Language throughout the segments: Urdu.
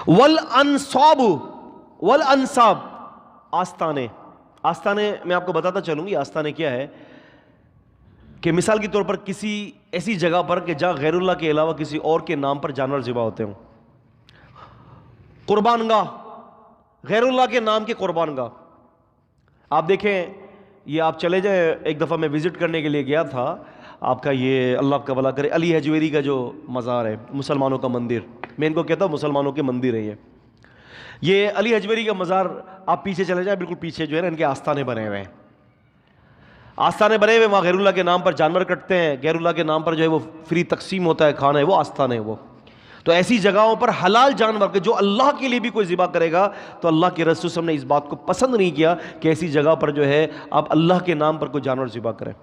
والانصاب، والانصاب آستانے. آستانے میں آپ کو بتاتا چلوں گی آستانے کیا ہے. کہ مثال کے طور پر کسی ایسی جگہ پر کہ جہاں غیر اللہ کے علاوہ کسی اور کے نام پر جانور ذبح ہوتے ہوں. قربان گاہ، غیر اللہ کے نام کی قربان گاہ. آپ دیکھیں یہ آپ چلے جائیں، ایک دفعہ میں وزٹ کرنے کے لیے گیا تھا آپ کا یہ اللہ آپ کا بھلا کرے علی حجویری کا جو مزار ہے، مسلمانوں کا مندر، میں ان کو کہتا ہوں مسلمانوں کے مندر ہے یہ علی حجویری کا مزار. آپ پیچھے چلے جائیں، بالکل پیچھے جو ہے نا ان کے آستانے بنے ہوئے ہیں. آستانے بنے ہوئے، وہاں غیر اللہ کے نام پر جانور کٹتے ہیں، غیر اللہ کے نام پر جو ہے وہ فری تقسیم ہوتا ہے کھانا ہے، وہ آستانے ہیں وہ. تو ایسی جگہوں پر حلال جانور کے جو اللہ کے لیے بھی کوئی ذبح کرے گا تو اللہ کے رسول صلی اللہ علیہ وسلم نے اس بات کو پسند نہیں کیا کہ ایسی جگہ پر جو ہے آپ اللہ کے نام پر کوئی جانور ذبح کریں.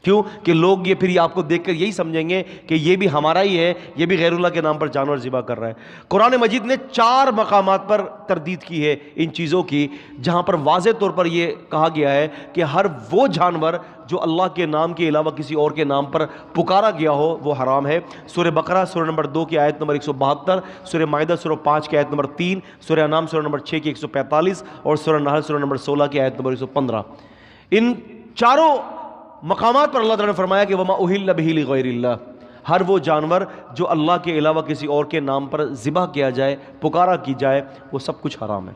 کیوں کہ لوگ یہ پھر آپ کو دیکھ کر یہی سمجھیں گے کہ یہ بھی ہمارا ہی ہے، یہ بھی غیر اللہ کے نام پر جانور ذبح کر رہا ہے. قرآن مجید نے 4 مقامات پر تردید کی ہے ان چیزوں کی، جہاں پر واضح طور پر یہ کہا گیا ہے کہ ہر وہ جانور جو اللہ کے نام کے علاوہ کسی اور کے نام پر پکارا گیا ہو وہ حرام ہے. سورہ بقرہ سورہ نمبر 2 کی آیت نمبر 172، سورہ مائدہ سورہ 5 کی آیت نمبر 3، سورہ انعام سورہ نمبر 6 کی 145 اور سورہ نحل سورہ نمبر 16 کی آیت نمبر 115. ان چاروں مقامات پر اللہ تعالیٰ نے فرمایا کہ وما اہل بہ لغیر اللہ، ہر وہ جانور جو اللہ کے علاوہ کسی اور کے نام پر ذبح کیا جائے، پکارا کی جائے، وہ سب کچھ حرام ہے.